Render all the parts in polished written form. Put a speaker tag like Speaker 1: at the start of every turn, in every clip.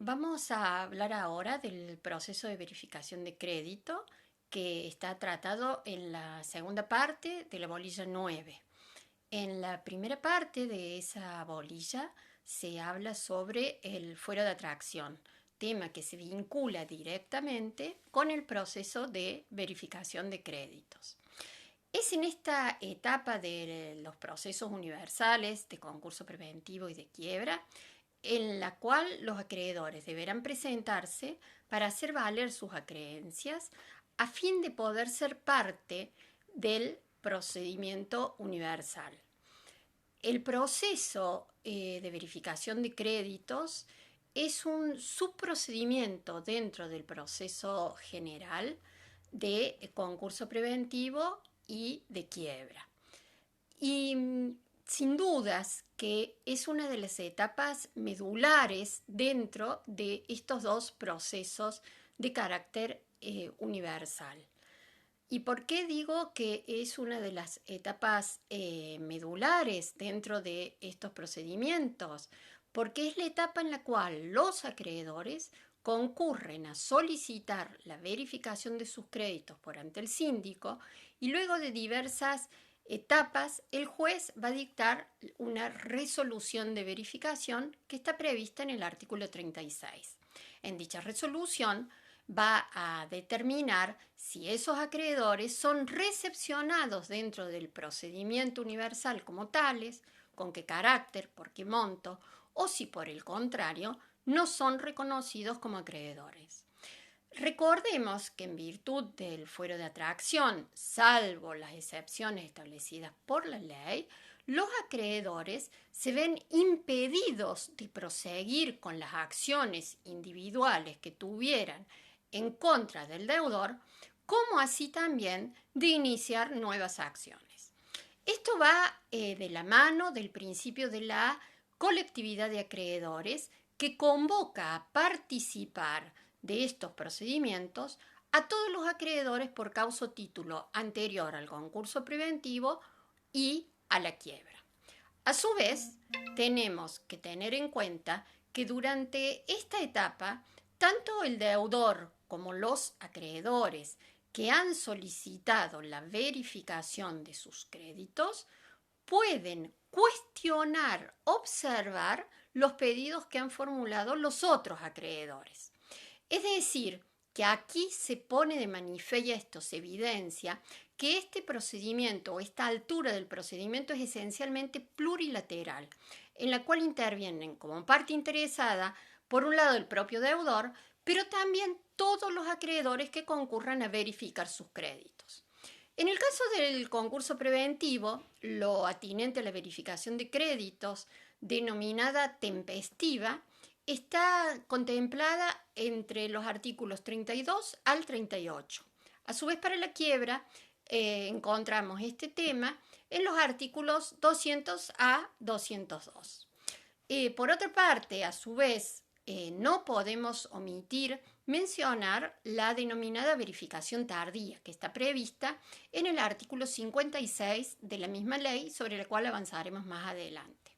Speaker 1: Vamos a hablar ahora del proceso de verificación de crédito que está tratado en la segunda parte de la bolilla 9. En la primera parte de esa bolilla se habla sobre el fuero de atracción, tema que se vincula directamente con el proceso de verificación de créditos. Es en esta etapa de los procesos universales de concurso preventivo y de quiebra en la cual los acreedores deberán presentarse para hacer valer sus acreencias a fin de poder ser parte del procedimiento universal. El proceso de verificación de créditos es un subprocedimiento dentro del proceso general de concurso preventivo y de quiebra. Y sin dudas que es una de las etapas medulares dentro de estos dos procesos de carácter universal. ¿Y por qué digo que es una de las etapas medulares dentro de estos procedimientos? Porque es la etapa en la cual los acreedores concurren a solicitar la verificación de sus créditos por ante el síndico y luego de diversas etapas el juez va a dictar una resolución de verificación que está prevista en el artículo 36. En dicha resolución va a determinar si esos acreedores son recepcionados dentro del procedimiento universal como tales, con qué carácter, por qué monto, o si por el contrario no son reconocidos como acreedores. Recordemos que en virtud del fuero de atracción, salvo las excepciones establecidas por la ley, los acreedores se ven impedidos de proseguir con las acciones individuales que tuvieran en contra del deudor, como así también de iniciar nuevas acciones. Esto va de la mano del principio de la colectividad de acreedores que convoca a participar de estos procedimientos a todos los acreedores por causa o título anterior al concurso preventivo y a la quiebra. A su vez, tenemos que tener en cuenta que durante esta etapa, tanto el deudor como los acreedores que han solicitado la verificación de sus créditos pueden cuestionar, observar los pedidos que han formulado los otros acreedores. Es decir, que aquí se pone de manifiesto, se evidencia que este procedimiento o esta altura del procedimiento es esencialmente plurilateral, en la cual intervienen como parte interesada, por un lado el propio deudor, pero también todos los acreedores que concurran a verificar sus créditos. En el caso del concurso preventivo, lo atinente a la verificación de créditos, denominada tempestiva, está contemplada entre los artículos 32 al 38. A su vez, para la quiebra, encontramos este tema en los artículos 200 a 202. Por otra parte, a su vez, no podemos omitir mencionar la denominada verificación tardía, que está prevista en el artículo 56 de la misma ley, sobre la cual avanzaremos más adelante.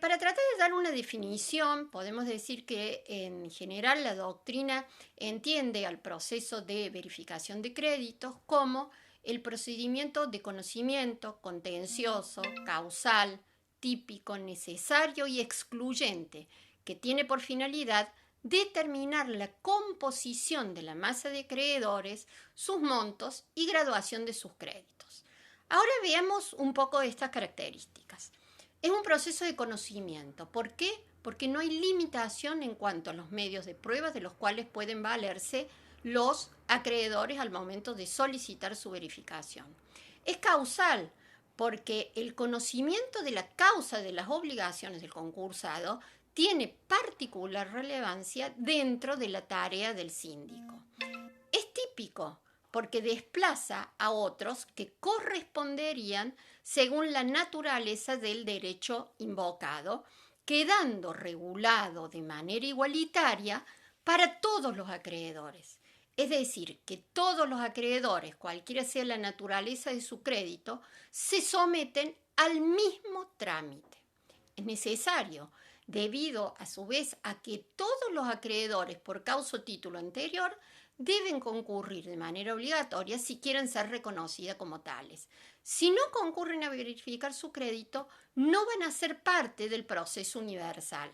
Speaker 1: Para tratar de dar una definición, podemos decir que en general la doctrina entiende al proceso de verificación de créditos como el procedimiento de conocimiento contencioso, causal, típico, necesario y excluyente, que tiene por finalidad determinar la composición de la masa de acreedores, sus montos y graduación de sus créditos. Ahora veamos un poco estas características. Es un proceso de conocimiento. ¿Por qué? Porque no hay limitación en cuanto a los medios de prueba de los cuales pueden valerse los acreedores al momento de solicitar su verificación. Es causal, porque el conocimiento de la causa de las obligaciones del concursado tiene particular relevancia dentro de la tarea del síndico. Es típico, porque desplaza a otros que corresponderían según la naturaleza del derecho invocado, quedando regulado de manera igualitaria para todos los acreedores. Es decir, que todos los acreedores, cualquiera sea la naturaleza de su crédito, se someten al mismo trámite. Es necesario debido a su vez a que todos los acreedores por causa o título anterior deben concurrir de manera obligatoria si quieren ser reconocidas como tales. Si no concurren a verificar su crédito, no van a ser parte del proceso universal.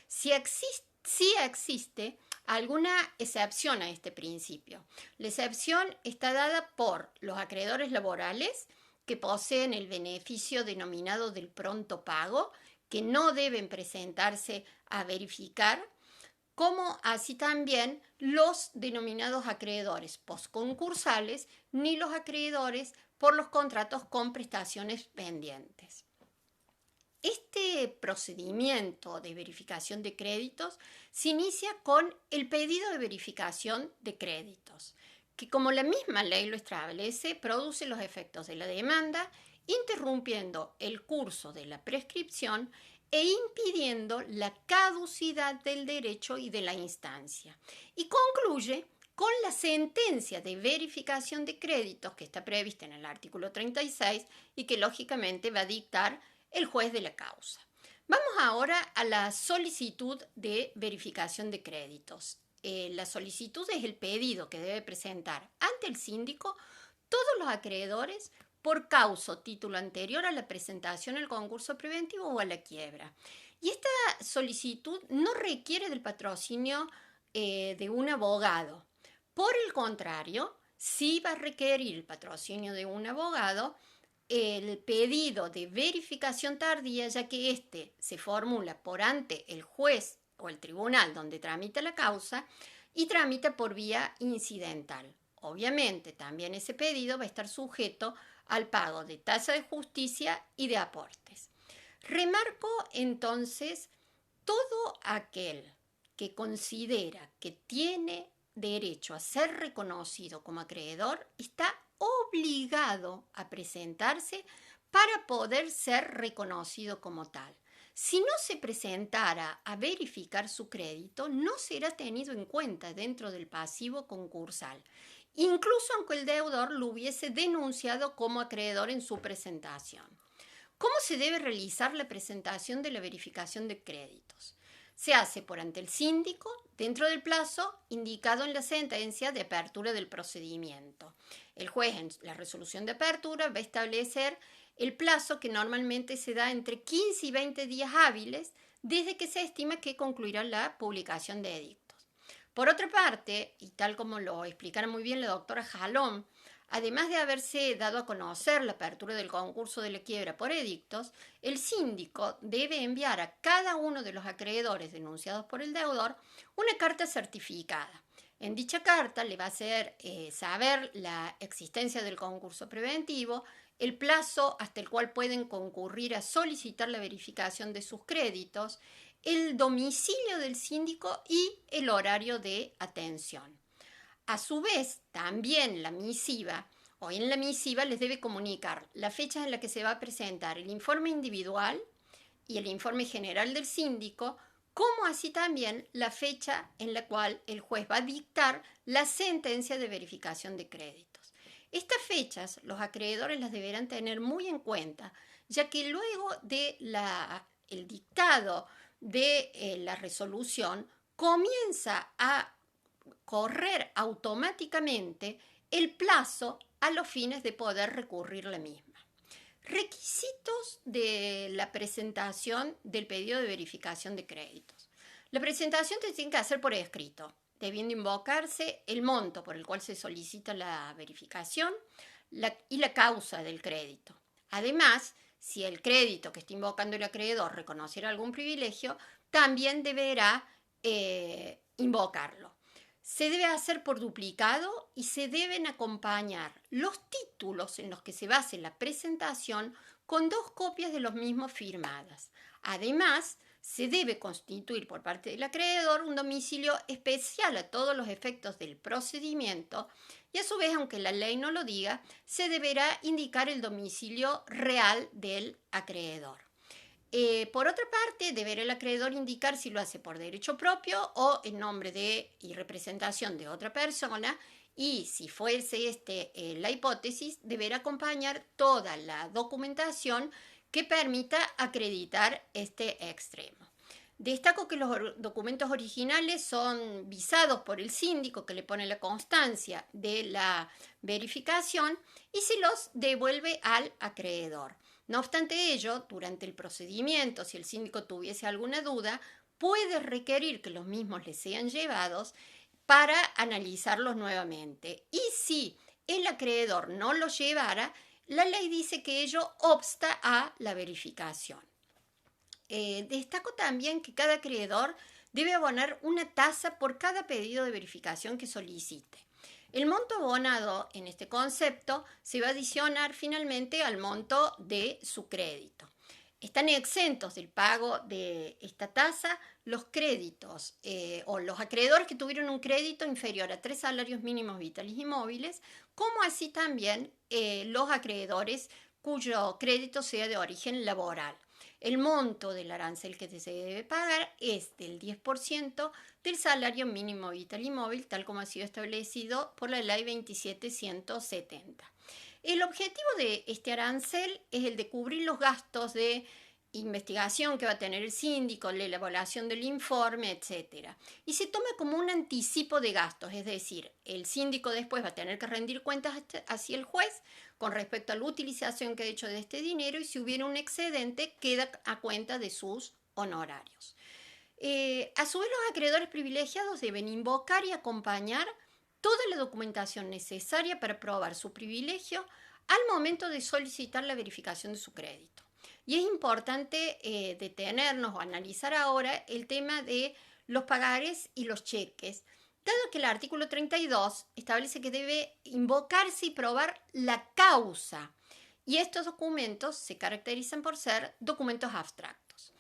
Speaker 1: Si existe alguna excepción a este principio. La excepción está dada por los acreedores laborales que poseen el beneficio denominado del pronto pago, que no deben presentarse a verificar, como así también los denominados acreedores postconcursales ni los acreedores por los contratos con prestaciones pendientes. Este procedimiento de verificación de créditos se inicia con el pedido de verificación de créditos, que como la misma ley lo establece, produce los efectos de la demanda, interrumpiendo el curso de la prescripción e impidiendo la caducidad del derecho y de la instancia. Y concluye con la sentencia de verificación de créditos que está prevista en el artículo 36 y que lógicamente va a dictar el juez de la causa. Vamos ahora a la solicitud de verificación de créditos. La solicitud es el pedido que debe presentar ante el síndico todos los acreedores por causa o título anterior a la presentación al concurso preventivo o a la quiebra. Y esta solicitud no requiere del patrocinio de un abogado. Por el contrario, sí va a requerir el patrocinio de un abogado el pedido de verificación tardía, ya que éste se formula por ante el juez o el tribunal donde tramita la causa y tramita por vía incidental. Obviamente, también ese pedido va a estar sujeto al pago de tasa de justicia y de aportes. Remarco entonces todo aquel que considera que tiene derecho a ser reconocido como acreedor está obligado a presentarse para poder ser reconocido como tal. Si no se presentara a verificar su crédito, no será tenido en cuenta dentro del pasivo concursal, incluso aunque el deudor lo hubiese denunciado como acreedor en su presentación. ¿Cómo se debe realizar la presentación de la verificación de créditos? Se hace por ante el síndico dentro del plazo indicado en la sentencia de apertura del procedimiento. El juez en la resolución de apertura va a establecer el plazo que normalmente se da entre 15 y 20 días hábiles desde que se estima que concluirá la publicación de edictos. Por otra parte, y tal como lo explicara muy bien la doctora Jalón, además de haberse dado a conocer la apertura del concurso de la quiebra por edictos, el síndico debe enviar a cada uno de los acreedores denunciados por el deudor una carta certificada. En dicha carta le va a hacer saber la existencia del concurso preventivo, el plazo hasta el cual pueden concurrir a solicitar la verificación de sus créditos, el domicilio del síndico y el horario de atención. A su vez, también en la misiva les debe comunicar la fecha en la que se va a presentar el informe individual y el informe general del síndico, como así también la fecha en la cual el juez va a dictar la sentencia de verificación de créditos. Estas fechas los acreedores las deberán tener muy en cuenta, ya que luego de el dictado de la resolución comienza a correr automáticamente el plazo a los fines de poder recurrir la misma. Requisitos de la presentación del pedido de verificación de créditos. La presentación se tiene que hacer por escrito, debiendo invocarse el monto por el cual se solicita la verificación y la causa del crédito. Además, si el crédito que está invocando el acreedor reconociera algún privilegio, también deberá invocarlo. Se debe hacer por duplicado y se deben acompañar los títulos en los que se base la presentación con 2 copias de los mismos firmadas. Además, se debe constituir por parte del acreedor un domicilio especial a todos los efectos del procedimiento y a su vez, aunque la ley no lo diga, se deberá indicar el domicilio real del acreedor. Por otra parte, deberá el acreedor indicar si lo hace por derecho propio o en nombre de y representación de otra persona y, si fuese la hipótesis, deberá acompañar toda la documentación que permita acreditar este extremo. Destaco que los documentos originales son visados por el síndico, que le pone la constancia de la verificación y se los devuelve al acreedor. No obstante ello, durante el procedimiento, si el síndico tuviese alguna duda, puede requerir que los mismos le sean llevados para analizarlos nuevamente. Y si el acreedor no los llevara, la ley dice que ello obsta a la verificación. Destaco también que cada acreedor debe abonar una tasa por cada pedido de verificación que solicite. El monto abonado en este concepto se va a adicionar finalmente al monto de su crédito. Están exentos del pago de esta tasa los créditos o los acreedores que tuvieron un crédito inferior a 3 salarios mínimos vitales y móviles, como así también los acreedores cuyo crédito sea de origen laboral. El monto del arancel que se debe pagar es del 10% del salario mínimo vital y móvil, tal como ha sido establecido por la Ley 27.170. El objetivo de este arancel es el de cubrir los gastos de investigación que va a tener el síndico, la elaboración del informe, etc. Y se toma como un anticipo de gastos, es decir, el síndico después va a tener que rendir cuentas hacia el juez con respecto a la utilización que ha hecho de este dinero y si hubiera un excedente queda a cuenta de sus honorarios. A su vez, los acreedores privilegiados deben invocar y acompañar toda la documentación necesaria para probar su privilegio al momento de solicitar la verificación de su crédito. Y es importante detenernos o analizar ahora el tema de los pagares y los cheques, dado que el artículo 32 establece que debe invocarse y probar la causa, y estos documentos se caracterizan por ser documentos abstractos.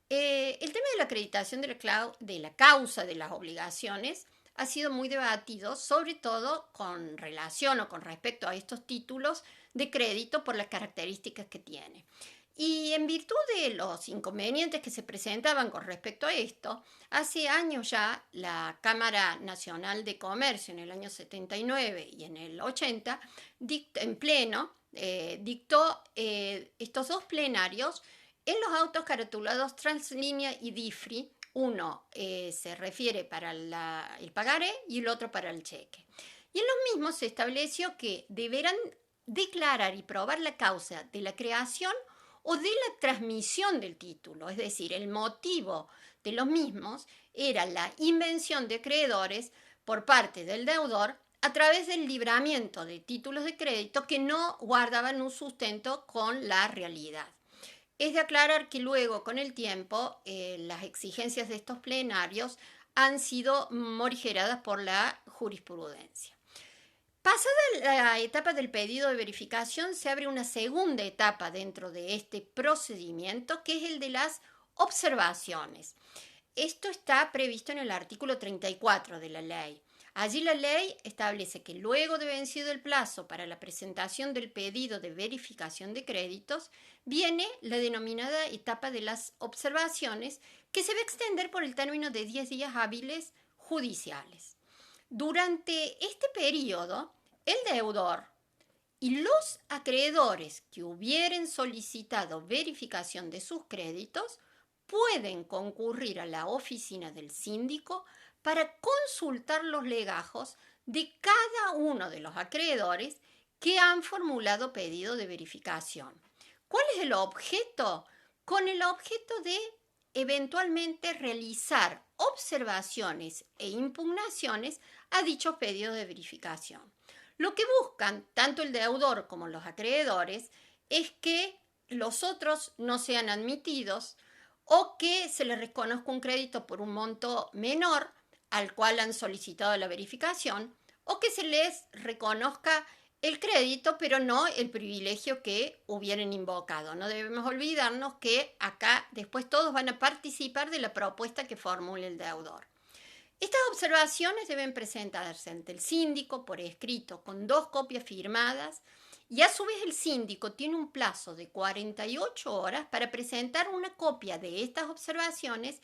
Speaker 1: El tema de la acreditación de la causa de las obligaciones ha sido muy debatido, sobre todo con relación o con respecto a estos títulos de crédito por las características que tiene. Y en virtud de los inconvenientes que se presentaban con respecto a esto, hace años ya la Cámara Nacional de Comercio en el año 79 y en el 80, en pleno, dictó estos dos plenarios en los autos caratulados Translínea y DIFRI. Uno se refiere para el pagaré y el otro para el cheque. Y en los mismos se estableció que deberán declarar y probar la causa de la creación o de la transmisión del título, es decir, el motivo de los mismos era la invención de acreedores por parte del deudor a través del libramiento de títulos de crédito que no guardaban un sustento con la realidad. Es de aclarar que luego, con el tiempo, las exigencias de estos plenarios han sido morigeradas por la jurisprudencia. Pasada la etapa del pedido de verificación, se abre una segunda etapa dentro de este procedimiento, que es el de las observaciones. Esto está previsto en el artículo 34 de la ley. Allí la ley establece que luego de vencido el plazo para la presentación del pedido de verificación de créditos, viene la denominada etapa de las observaciones, que se va a extender por el término de 10 días hábiles judiciales. Durante este periodo, el deudor y los acreedores que hubieren solicitado verificación de sus créditos pueden concurrir a la oficina del síndico para consultar los legajos de cada uno de los acreedores que han formulado pedido de verificación. ¿Cuál es el objeto? Con el objeto de eventualmente realizar observaciones e impugnaciones a dichos pedidos de verificación. Lo que buscan tanto el deudor como los acreedores es que los otros no sean admitidos o que se les reconozca un crédito por un monto menor al cual han solicitado la verificación, o que se les reconozca el crédito, pero no el privilegio que hubieran invocado. No debemos olvidarnos que acá después todos van a participar de la propuesta que formule el deudor. Estas observaciones deben presentarse ante el síndico por escrito con 2 copias firmadas y a su vez el síndico tiene un plazo de 48 horas para presentar una copia de estas observaciones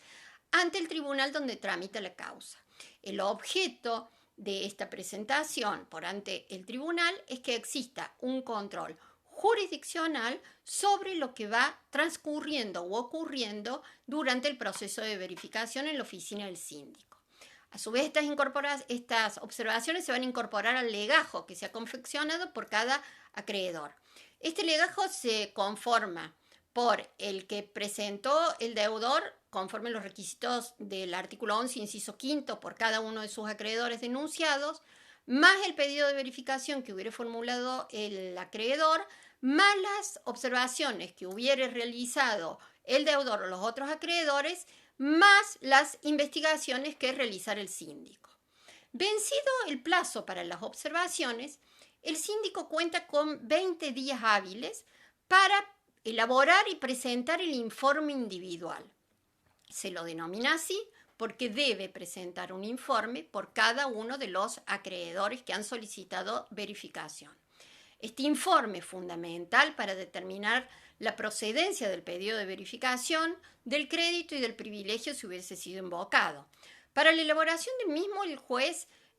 Speaker 1: ante el tribunal donde tramita la causa. El objeto de esta presentación por ante el tribunal es que exista un control jurisdiccional sobre lo que va transcurriendo o ocurriendo durante el proceso de verificación en la oficina del síndico. A su vez, estas observaciones se van a incorporar al legajo que se ha confeccionado por cada acreedor. Este legajo se conforma por el que presentó el deudor conforme los requisitos del artículo 11, inciso quinto, por cada uno de sus acreedores denunciados, más el pedido de verificación que hubiera formulado el acreedor, más las observaciones que hubiera realizado el deudor o los otros acreedores, más las investigaciones que realizara el síndico. Vencido el plazo para las observaciones, el síndico cuenta con 20 días hábiles para elaborar y presentar el informe individual. Se lo denomina así porque debe presentar un informe por cada uno de los acreedores que han solicitado verificación. Este informe es fundamental para determinar la procedencia del pedido de verificación, del crédito y del privilegio si hubiese sido invocado. Para la elaboración del mismo,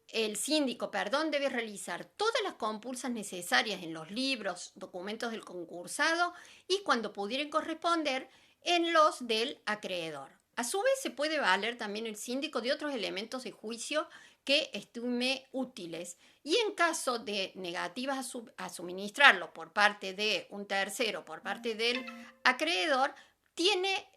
Speaker 1: el síndico, debe realizar todas las compulsas necesarias en los libros, documentos del concursado y, cuando pudieran corresponder, en los del acreedor. A su vez, se puede valer también el síndico de otros elementos de juicio que estime útiles, y en caso de negativas a suministrarlo por parte de un tercero, por parte del acreedor, tiene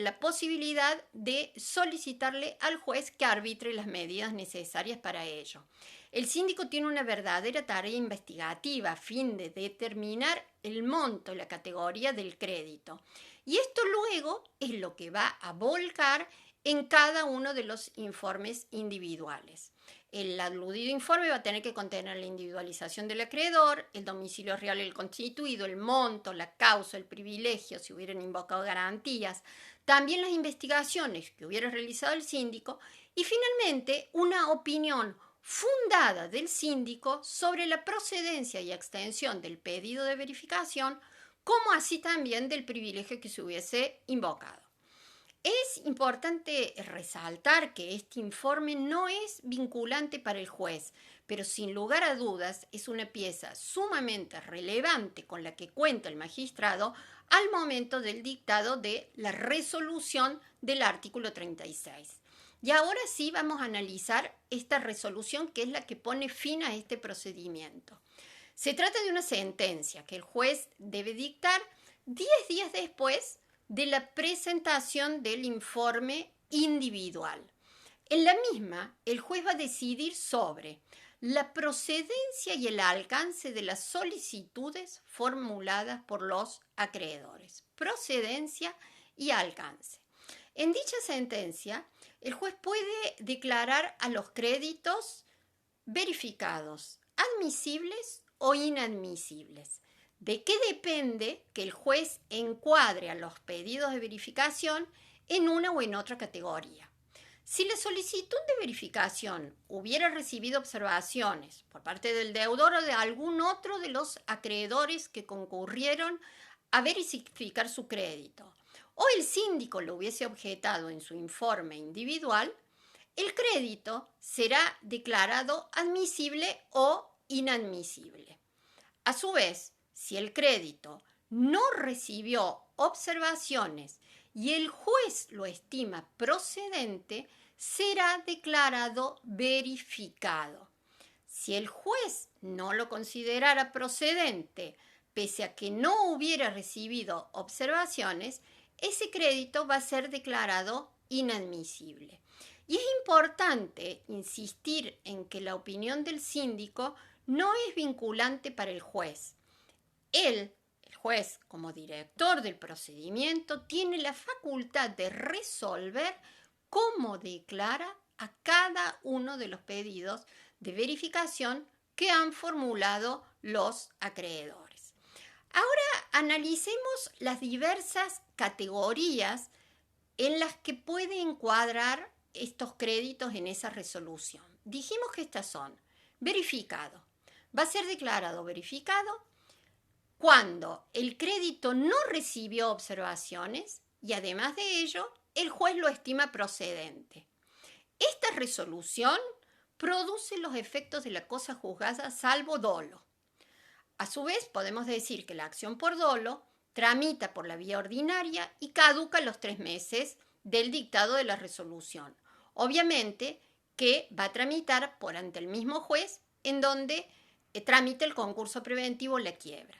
Speaker 1: la posibilidad de solicitarle al juez que arbitre las medidas necesarias para ello. El síndico tiene una verdadera tarea investigativa a fin de determinar el monto y la categoría del crédito. Y esto luego es lo que va a volcar en cada uno de los informes individuales. El aludido informe va a tener que contener la individualización del acreedor, el domicilio real del constituido, el monto, la causa, el privilegio, si hubieran invocado garantías, también las investigaciones que hubiera realizado el síndico y finalmente una opinión fundada del síndico sobre la procedencia y extensión del pedido de verificación, como así también del privilegio que se hubiese invocado. Es importante resaltar que este informe no es vinculante para el juez, pero sin lugar a dudas es una pieza sumamente relevante con la que cuenta el magistrado al momento del dictado de la resolución del artículo 36. Y ahora sí vamos a analizar esta resolución, que es la que pone fin a este procedimiento. Se trata de una sentencia que el juez debe dictar 10 días después de la presentación del informe individual. En la misma, el juez va a decidir sobre la procedencia y el alcance de las solicitudes formuladas por los acreedores. Procedencia y alcance. En dicha sentencia, el juez puede declarar a los créditos verificados admisibles o inadmisibles. ¿De qué depende que el juez encuadre a los pedidos de verificación en una o en otra categoría? Si la solicitud de verificación hubiera recibido observaciones por parte del deudor o de algún otro de los acreedores que concurrieron a verificar su crédito, o el síndico lo hubiese objetado en su informe individual, el crédito será declarado admisible o inadmisible. A su vez, si el crédito no recibió observaciones y el juez lo estima procedente, será declarado verificado. Si el juez no lo considerara procedente, pese a que no hubiera recibido observaciones, ese crédito va a ser declarado inadmisible. Y es importante insistir en que la opinión del síndico no es vinculante para el juez. El juez, como director del procedimiento, tiene la facultad de resolver cómo declara a cada uno de los pedidos de verificación que han formulado los acreedores. Ahora analicemos las diversas categorías en las que puede encuadrar estos créditos en esa resolución. Dijimos que estas son: verificado. Va a ser declarado verificado cuando el crédito no recibió observaciones y además de ello el juez lo estima procedente. Esta resolución produce los efectos de la cosa juzgada salvo dolo. A su vez, podemos decir que la acción por dolo tramita por la vía ordinaria y caduca los 3 meses del dictado de la resolución. Obviamente que va a tramitar por ante el mismo juez en donde tramite el concurso preventivo o la quiebra.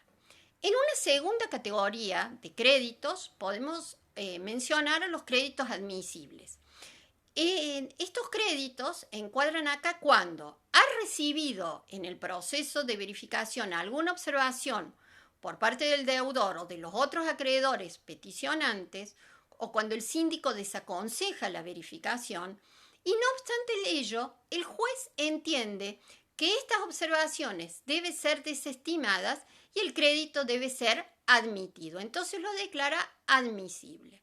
Speaker 1: En una segunda categoría de créditos podemos mencionar a los créditos admisibles. Estos créditos encuadran acá cuando ha recibido en el proceso de verificación alguna observación por parte del deudor o de los otros acreedores peticionantes, o cuando el síndico desaconseja la verificación, y no obstante ello, el juez entiende que estas observaciones deben ser desestimadas y el crédito debe ser admitido. Entonces lo declara admisible.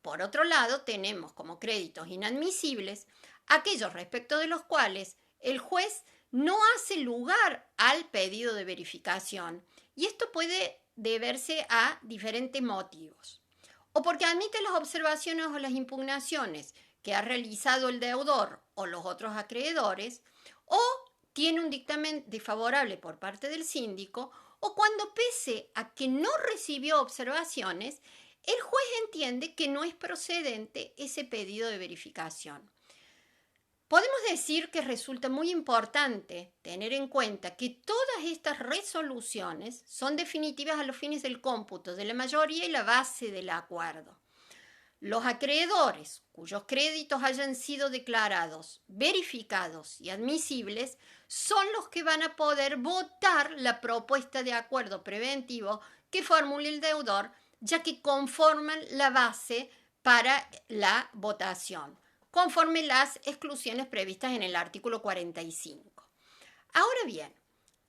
Speaker 1: Por otro lado, tenemos como créditos inadmisibles aquellos respecto de los cuales el juez no hace lugar al pedido de verificación, y esto puede deberse a diferentes motivos. O porque admite las observaciones o las impugnaciones que ha realizado el deudor o los otros acreedores, o tiene un dictamen desfavorable por parte del síndico, o cuando pese a que no recibió observaciones, el juez entiende que no es procedente ese pedido de verificación. Podemos decir que resulta muy importante tener en cuenta que todas estas resoluciones son definitivas a los fines del cómputo de la mayoría y la base del acuerdo. Los acreedores cuyos créditos hayan sido declarados, verificados y admisibles son los que van a poder votar la propuesta de acuerdo preventivo que formule el deudor, ya que conforman la base para la votación, conforme las exclusiones previstas en el artículo 45. Ahora bien,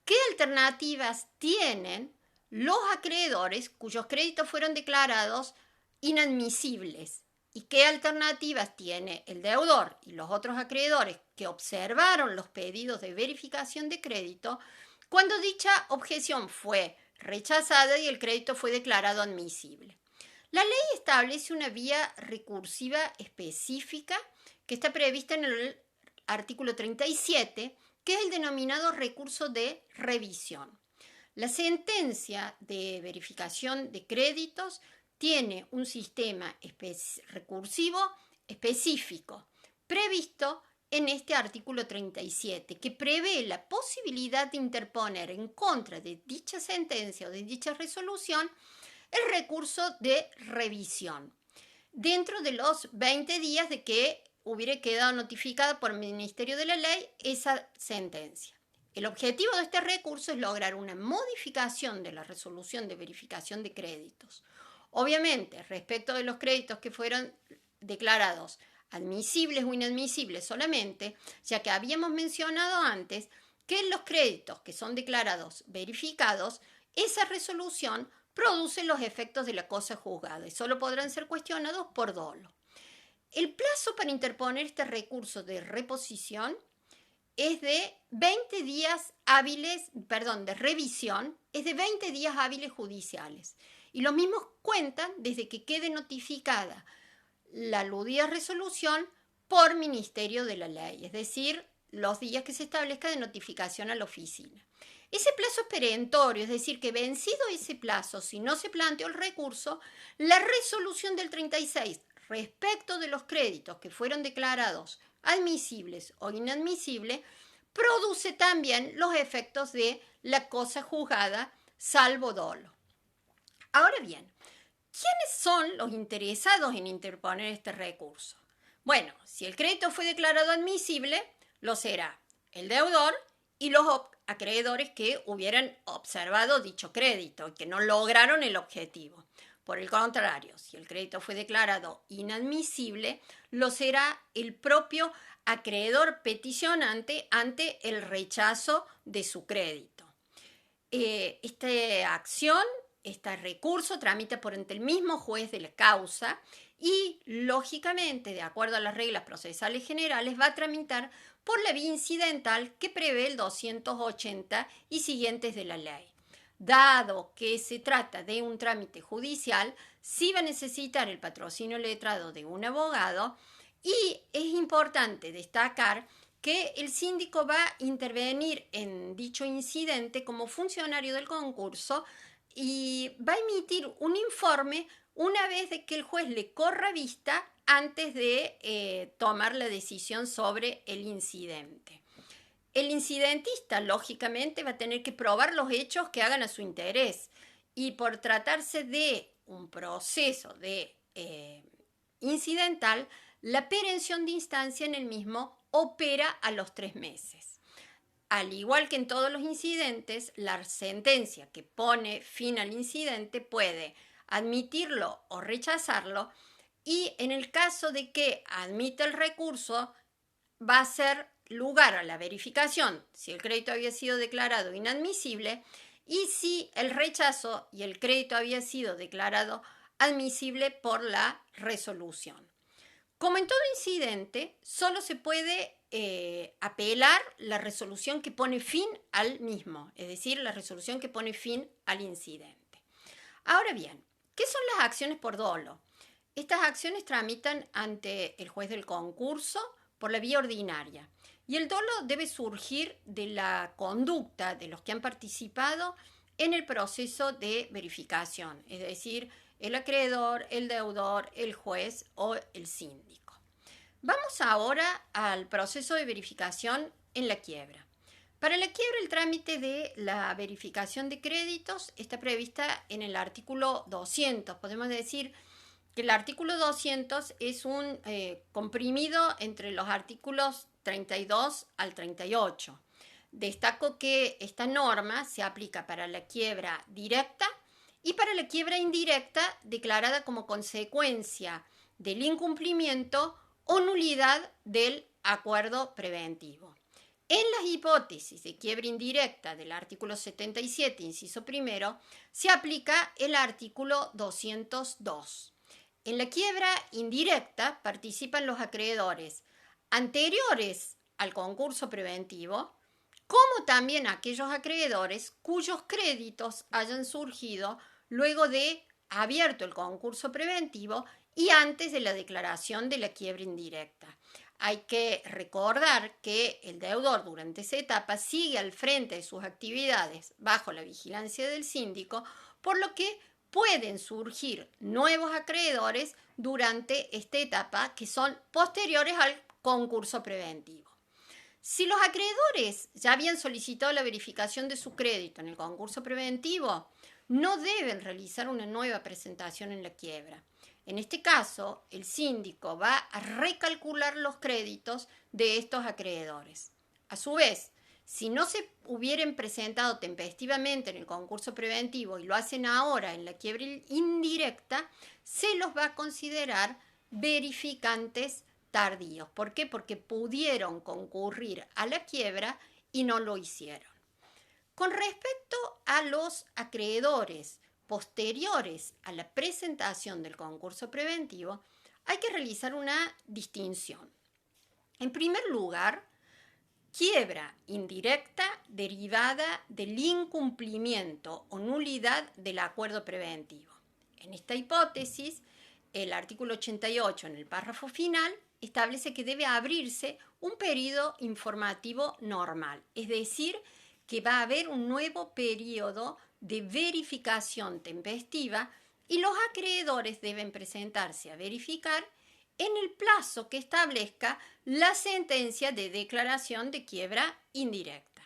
Speaker 1: ¿qué alternativas tienen los acreedores cuyos créditos fueron declarados inadmisibles? ¿Y qué alternativas tiene el deudor y los otros acreedores que observaron los pedidos de verificación de crédito cuando dicha objeción fue rechazada y el crédito fue declarado admisible? La ley establece una vía recursiva específica que está prevista en el artículo 37, que es el denominado recurso de revisión. La sentencia de verificación de créditos tiene un sistema recursivo específico previsto en este artículo 37, que prevé la posibilidad de interponer en contra de dicha sentencia o de dicha resolución el recurso de revisión dentro de los 20 días de que hubiera quedado notificada por el Ministerio de la Ley esa sentencia. El objetivo de este recurso es lograr una modificación de la resolución de verificación de créditos. Obviamente, respecto de los créditos que fueron declarados admisibles o inadmisibles solamente, ya que habíamos mencionado antes que en los créditos que son declarados verificados, esa resolución produce los efectos de la cosa juzgada y solo podrán ser cuestionados por dolo. El plazo para interponer este recurso de reposición es de 20 días hábiles, de revisión, es de 20 días hábiles judiciales. Y los mismos cuentan desde que quede notificada la aludida resolución por Ministerio de la Ley, es decir, los días que se establezca de notificación a la oficina. Ese plazo es perentorio, es decir, que vencido ese plazo, si no se planteó el recurso, la resolución del 36 respecto de los créditos que fueron declarados admisibles o inadmisibles produce también los efectos de la cosa juzgada, salvo dolo. Ahora bien, ¿quiénes son los interesados en interponer este recurso? Bueno, si el crédito fue declarado admisible, lo será el deudor y los acreedores que hubieran observado dicho crédito y que no lograron el objetivo. Por el contrario, si el crédito fue declarado inadmisible, lo será el propio acreedor peticionante ante el rechazo de su crédito. Esta acción, este recurso, tramita por ante el mismo juez de la causa y, lógicamente, de acuerdo a las reglas procesales generales, va a tramitar por la vía incidental que prevé el 280 y siguientes de la ley. Dado que se trata de un trámite judicial, sí va a necesitar el patrocinio letrado de un abogado y es importante destacar que el síndico va a intervenir en dicho incidente como funcionario del concurso y va a emitir un informe una vez de que el juez le corra vista antes de tomar la decisión sobre el incidente. El incidentista, lógicamente, va a tener que probar los hechos que hagan a su interés y por tratarse de un proceso de incidental, la perención de instancia en el mismo opera a los 3 meses. Al igual que en todos los incidentes, la sentencia que pone fin al incidente puede admitirlo o rechazarlo y en el caso de que admita el recurso va a ser lugar a la verificación si el crédito había sido declarado inadmisible y si el rechazo y el crédito había sido declarado admisible por la resolución. Como en todo incidente, solo se puede apelar la resolución que pone fin al mismo, es decir, la resolución que pone fin al incidente. Ahora bien, ¿qué son las acciones por dolo? Estas acciones tramitan ante el juez del concurso por la vía ordinaria y el dolo debe surgir de la conducta de los que han participado en el proceso de verificación, es decir, el acreedor, el deudor, el juez o el síndico. Vamos ahora al proceso de verificación en la quiebra. Para la quiebra, el trámite de la verificación de créditos está prevista en el artículo 200. Podemos decir que el artículo 200 es un comprimido entre los artículos 32 al 38. Destaco que esta norma se aplica para la quiebra directa y para la quiebra indirecta declarada como consecuencia del incumplimiento o nulidad del acuerdo preventivo. En las hipótesis de quiebra indirecta del artículo 77, inciso primero, se aplica el artículo 202. En la quiebra indirecta participan los acreedores anteriores al concurso preventivo, como también aquellos acreedores cuyos créditos hayan surgido luego de abierto el concurso preventivo y antes de la declaración de la quiebra indirecta. Hay que recordar que el deudor durante esa etapa sigue al frente de sus actividades bajo la vigilancia del síndico, por lo que pueden surgir nuevos acreedores durante esta etapa que son posteriores al concurso preventivo. Si los acreedores ya habían solicitado la verificación de su crédito en el concurso preventivo, no deben realizar una nueva presentación en la quiebra. En este caso, el síndico va a recalcular los créditos de estos acreedores. A su vez, si no se hubieran presentado tempestivamente en el concurso preventivo y lo hacen ahora en la quiebra indirecta, se los va a considerar verificantes tardíos. ¿Por qué? Porque pudieron concurrir a la quiebra y no lo hicieron. Con respecto a los acreedores posteriores a la presentación del concurso preventivo, hay que realizar una distinción. En primer lugar, quiebra indirecta derivada del incumplimiento o nulidad del acuerdo preventivo. En esta hipótesis, el artículo 88 en el párrafo final establece que debe abrirse un periodo informativo normal, es decir, que va a haber un nuevo periodo de verificación tempestiva y los acreedores deben presentarse a verificar en el plazo que establezca la sentencia de declaración de quiebra indirecta.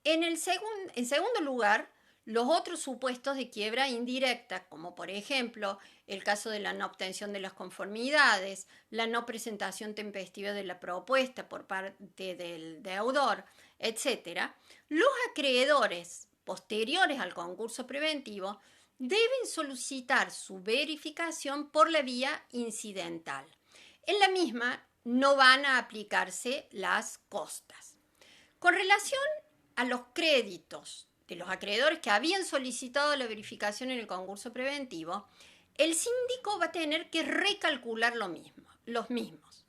Speaker 1: En segundo lugar, los otros supuestos de quiebra indirecta, como por ejemplo el caso de la no obtención de las conformidades, la no presentación tempestiva de la propuesta por parte del deudor, etc., los acreedores posteriores al concurso preventivo deben solicitar su verificación por la vía incidental. En la misma no van a aplicarse las costas. Con relación a los créditos de los acreedores que habían solicitado la verificación en el concurso preventivo, el síndico va a tener que recalcular los mismos.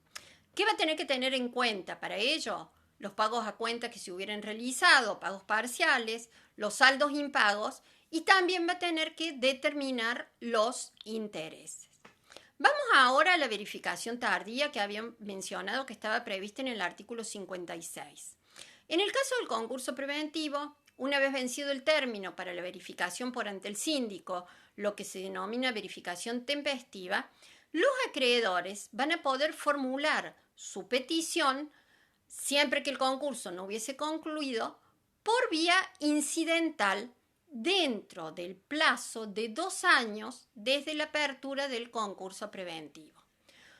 Speaker 1: ¿Qué va a tener que tener en cuenta para ello? Los pagos a cuenta que se hubieran realizado, pagos parciales, los saldos impagos y también va a tener que determinar los intereses. Vamos ahora a la verificación tardía que había mencionado que estaba prevista en el artículo 56. En el caso del concurso preventivo, una vez vencido el término para la verificación por ante el síndico, lo que se denomina verificación tempestiva, los acreedores van a poder formular su petición siempre que el concurso no hubiese concluido por vía incidental dentro del plazo de 2 años desde la apertura del concurso preventivo.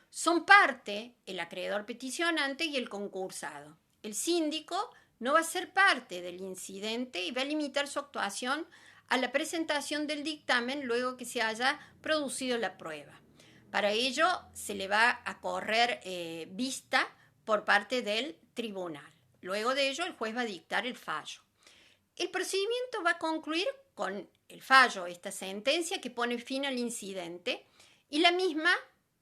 Speaker 1: Son parte el acreedor peticionante y el concursado. El síndico no va a ser parte del incidente y va a limitar su actuación a la presentación del dictamen luego que se haya producido la prueba. Para ello se le va a correr vista por parte del tribunal. Luego de ello el juez va a dictar el fallo. El procedimiento va a concluir con el fallo, esta sentencia que pone fin al incidente, y la misma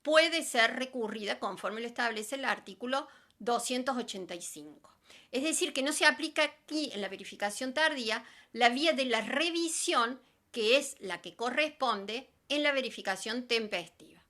Speaker 1: puede ser recurrida conforme lo establece el artículo 285. Es decir, que no se aplica aquí en la verificación tardía la vía de la revisión, que es la que corresponde en la verificación tempestiva.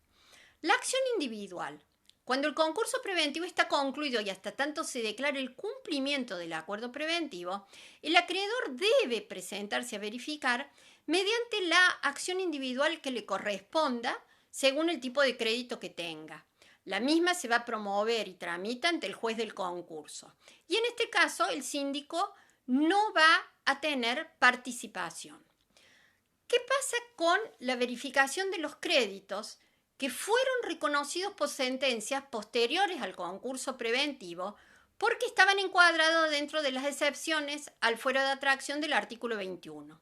Speaker 1: La acción individual. Cuando el concurso preventivo está concluido y hasta tanto se declare el cumplimiento del acuerdo preventivo, el acreedor debe presentarse a verificar mediante la acción individual que le corresponda según el tipo de crédito que tenga. La misma se va a promover y tramita ante el juez del concurso. Y en este caso el síndico no va a tener participación. ¿Qué pasa con la verificación de los créditos que fueron reconocidos por sentencias posteriores al concurso preventivo porque estaban encuadrados dentro de las excepciones al fuero de atracción del artículo 21?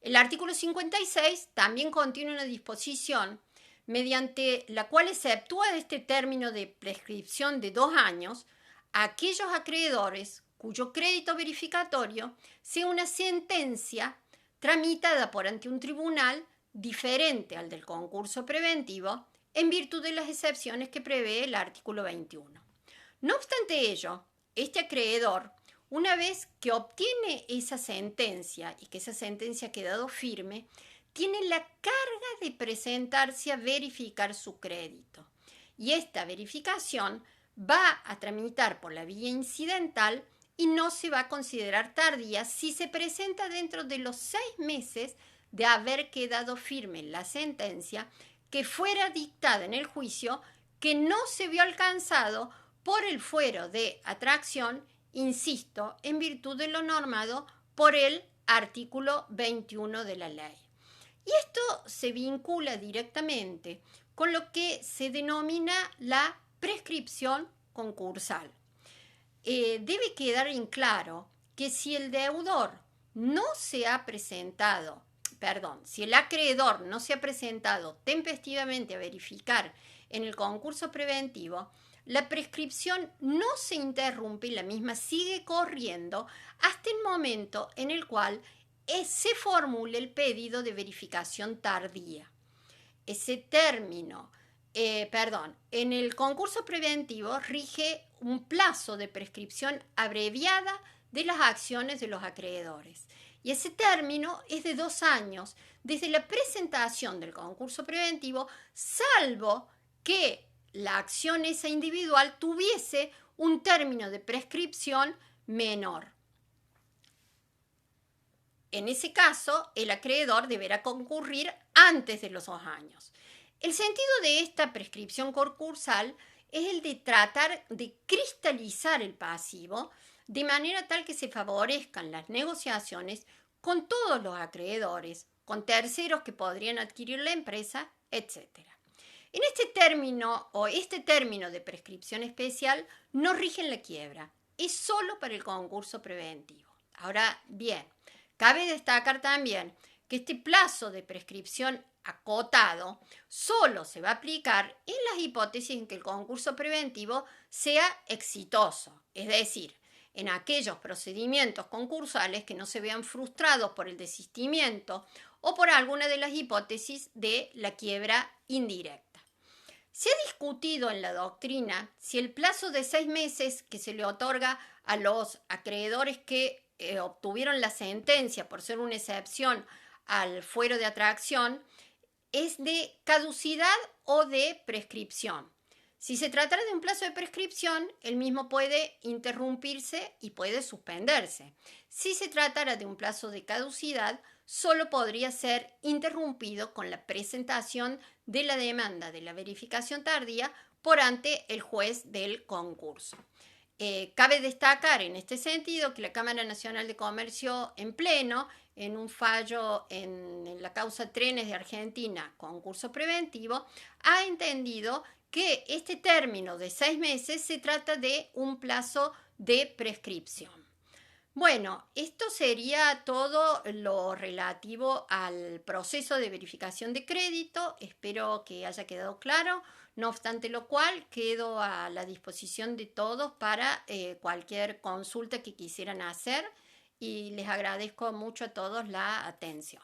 Speaker 1: El artículo 56 también contiene una disposición mediante la cual exceptúa de este término de prescripción de 2 años a aquellos acreedores cuyo crédito verificatorio sea una sentencia tramitada por ante un tribunal diferente al del concurso preventivo en virtud de las excepciones que prevé el artículo 21. No obstante ello, este acreedor, una vez que obtiene esa sentencia y que esa sentencia ha quedado firme, tiene la carga de presentarse a verificar su crédito. Y esta verificación va a tramitar por la vía incidental y no se va a considerar tardía si se presenta dentro de los 6 meses de haber quedado firme la sentencia que fuera dictada en el juicio que no se vio alcanzado por el fuero de atracción, insisto, en virtud de lo normado por el artículo 21 de la ley. Y esto se vincula directamente con lo que se denomina la prescripción concursal. Debe quedar en claro que si el deudor no se ha presentado, si el acreedor no se ha presentado tempestivamente a verificar en el concurso preventivo, la prescripción no se interrumpe y la misma sigue corriendo hasta el momento en el cual se formule el pedido de verificación tardía. Ese término, en el concurso preventivo rige un plazo de prescripción abreviada de las acciones de los acreedores. Y ese término es de 2 años desde la presentación del concurso preventivo, salvo que la acción esa individual tuviese un término de prescripción menor. En ese caso, el acreedor deberá concurrir antes de los 2 años. El sentido de esta prescripción concursal es el de tratar de cristalizar el pasivo de manera tal que se favorezcan las negociaciones con todos los acreedores, con terceros que podrían adquirir la empresa, etc. En este término de prescripción especial no rige en la quiebra, es solo para el concurso preventivo. Ahora bien, cabe destacar también que este plazo de prescripción acotado solo se va a aplicar en las hipótesis en que el concurso preventivo sea exitoso, es decir, en aquellos procedimientos concursales que no se vean frustrados por el desistimiento o por alguna de las hipótesis de la quiebra indirecta. Se ha discutido en la doctrina si el plazo de 6 meses que se le otorga a los acreedores que obtuvieron la sentencia por ser una excepción al fuero de atracción es de caducidad o de prescripción. Si se tratara de un plazo de prescripción, el mismo puede interrumpirse y puede suspenderse. Si se tratara de un plazo de caducidad, solo podría ser interrumpido con la presentación de la demanda de la verificación tardía por ante el juez del concurso. Cabe destacar en este sentido que la Cámara Nacional de Comercio en pleno, en un fallo en la causa Trenes de Argentina, concurso preventivo, ha entendido que este término de 6 meses se trata de un plazo de prescripción. Bueno, esto sería todo lo relativo al proceso de verificación de crédito. Espero que haya quedado claro. No obstante lo cual, quedo a la disposición de todos para cualquier consulta que quisieran hacer y les agradezco mucho a todos la atención.